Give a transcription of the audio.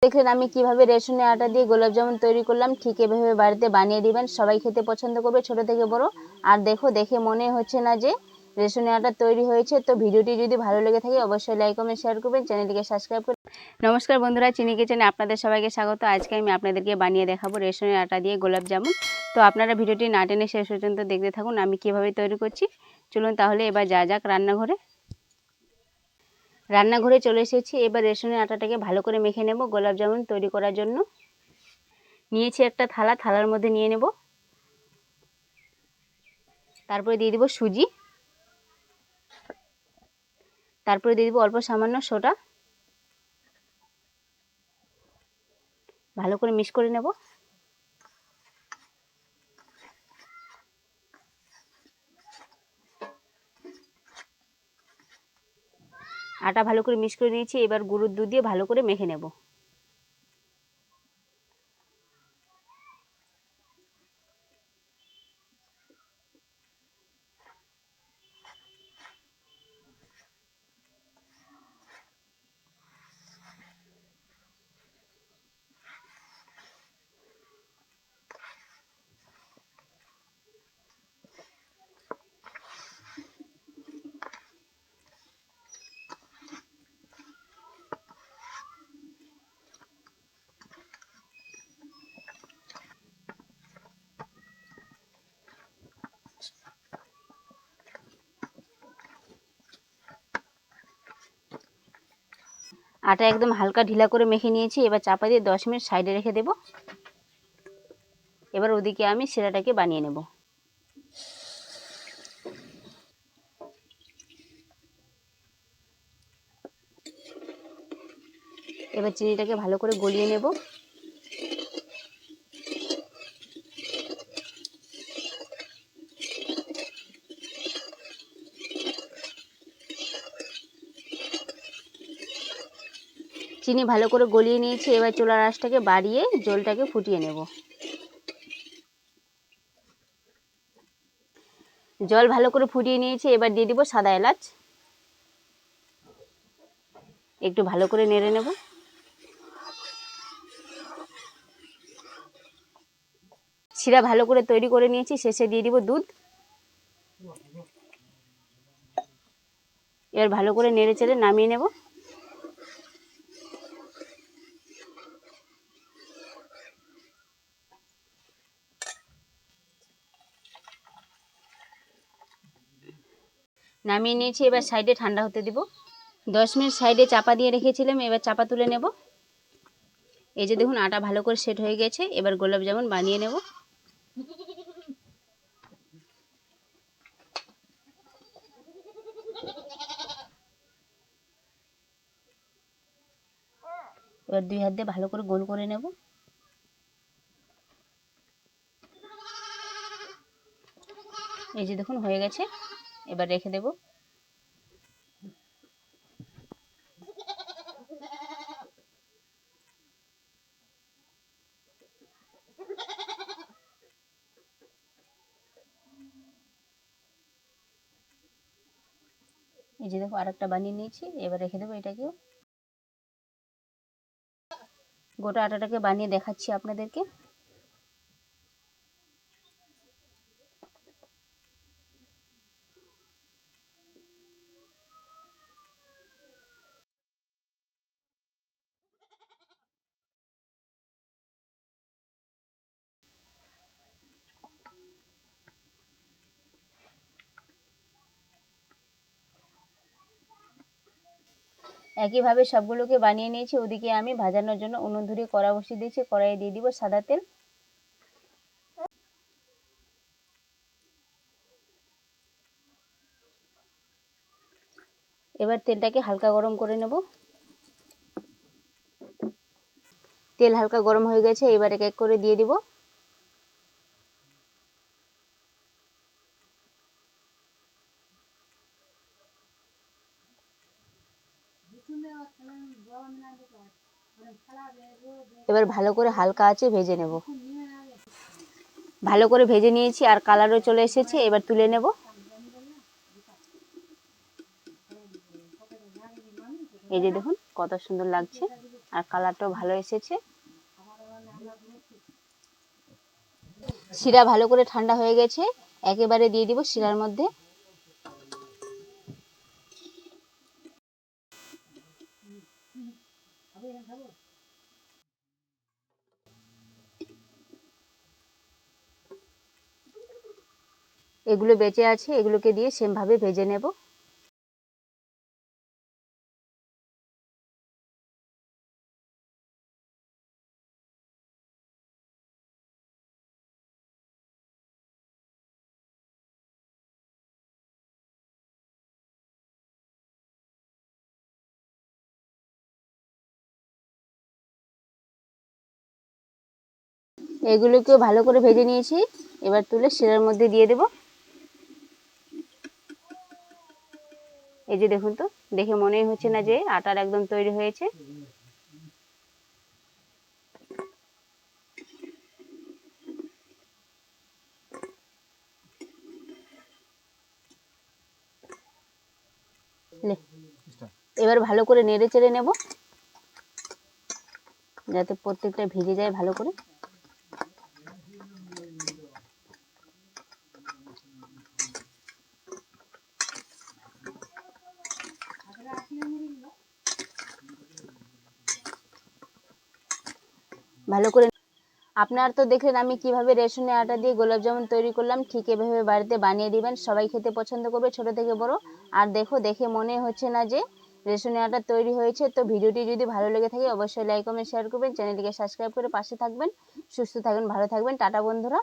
দেখলেন আমি কিভাবে রেশনের আটা দিয়ে গোলাপ জামুন তৈরি করলাম। ঠিক এভাবে বাড়িতে বানিয়ে দিবেন, সবাই খেতে পছন্দ করবে, ছোট থেকে বড়। আর দেখে মনে হচ্ছে না যে রেশনের আটা তৈরি হয়েছে। তো ভিডিওটি যদি ভালো লেগে থাকে অবশ্যই লাইক কমেন্ট শেয়ার করবেন, চ্যানেলটিকে সাবস্ক্রাইব করবেন। নমস্কার বন্ধুরা, চিনি কিচেনে আপনাদের সবাইকে স্বাগত। আজকে আমি আপনাদেরকে বানিয়ে দেখাবো রেশনের আটা দিয়ে গোলাপ জামুন। তো আপনারা ভিডিওটি না টেনে শেষ পর্যন্ত দেখতে থাকুন আমি কিভাবে তৈরি করছি। চলুন তাহলে এবার যা যাক রান্নাঘরে চলে এসেছি। এবার রেশনের আটাটাকে ভালো করে মেখে নেব গোলাপ জামুন তৈরি করার জন্য। নিয়েছি একটা থালার মধ্যে নিয়ে নেব। তারপরে দিয়ে দিব সুজি, তারপরে দিয়ে দিব অল্প সামান্য সোডা। ভালো করে মিক্স করে নেব। আটা ভালো করে মিক্স করে নিয়েছি। এবার গুঁড়োর দুধ দিয়ে ভালো করে মেখে নেব। আটা একদম হালকা ঢিলা করে মেখে নিয়েছি। এবার চাপা দিয়ে 10 মিনিট সাইডে রেখে দেব। এবার ওদিকে আমি শিরাটাকে বানিয়ে নেব। এবার চিনিটাকে ভালো করে গলিয়ে নেব। চিনি ভালো করে গলিয়ে নিয়েছি। এবার চুলার আঁচটাকে বাড়িয়ে জলটাকে ফুটিয়ে নেব। জল ভালো করে ফুটিয়ে নিয়েছি। এবার দিয়ে দিব সাদা এলাচ। একটু ভালো করে নেড়ে নেব। শিরা ভালো করে তৈরি করে নিয়েছি। শেষে দিয়ে দিব দুধ। এবার ভালো করে নেড়ে চেড়ে নামিয়ে নেব। নামিয়ে নিয়েছি। এবার সাইডে ঠান্ডা হতে দিব। 10 মিনিট সাইডে চাপা দিয়ে রেখেছিলাম। এবার চাপা তুলে নেব। এই যে দেখুন আটা ভালো করে সেট হয়ে গেছে। এবার গোলাপ জামুন বানিয়ে নেব। এবার 2 হাত দিয়ে ভালো করে গোল করে নেব। এই যে দেখুন হয়ে গেছে। এবার রেখে দেব। এই যে দেখো আরেকটা বানিয়ে নিয়েছি। এবার রেখে দেবো এটাকেও। গোটা আটাটাকে বানিয়ে দেখাচ্ছি আপনাদেরকে। একইভাবে সবগুলোকে বানিয়ে নিয়েছি। ওদিকে আমি ভাজানোর জন্য উনুন ধরিয়ে কড়া বসিয়ে দিয়েছি। কড়াইয়ে দিয়ে দিব সাদা তেল। এবার তেলটাকে হালকা গরম করে নেব। তেল হালকা গরম হয়ে গেছে। এবার এক এক করে দিয়ে দিব। এবার ভালো করে হালকা আঁচে ভেজে নেব। ভালো করে ভেজে নিয়েছি আর কালারও চলে এসেছে। এবার তুলে নেব। এই যে দেখুন কত সুন্দর লাগছে। আর কালারটাও ভালো এসেছে। শিরা ভালো করে ঠান্ডা হয়ে গেছে, একেবারে দিয়ে দিব শিরার মধ্যে। এগুলো বেঁচে আছে, এগুলোকে দিয়ে সেমভাবে ভেজে নেব। এগুলোকেও ভালো করে ভেজে নিয়েছি, এবার তুলে শিরার মধ্যে দিয়ে দেব। এই যে দেখুন তো, দেখে মনেই হচ্ছে না যে আটার একদম তৈরি হয়েছে। এবার ভালো করে নেড়ে চেড়ে নেব, যাতে প্রত্যেকটা ভিজে যায় ভালো করে। ভালো করে আপনারা তো দেখলেন আমি কিভাবে রেশনের আটা দিয়ে গোলাপ জামুন তৈরি করলাম, ঠিক এভাবে বাড়িতে বানিয়ে দিবেন, সবাই খেতে পছন্দ করবে, ছোট থেকে বড়। আর দেখে মনে হচ্ছে না যে রেশনের আটা তৈরি হয়েছে। তো ভিডিওটি যদি ভালো লেগে থাকে অবশ্যই লাইক কমেন্ট শেয়ার করবেন, চ্যানেলটিকে সাবস্ক্রাইব করে পাশে থাকবেন। সুস্থ থাকবেন, ভালো থাকবেন, টাটা বন্ধুরা।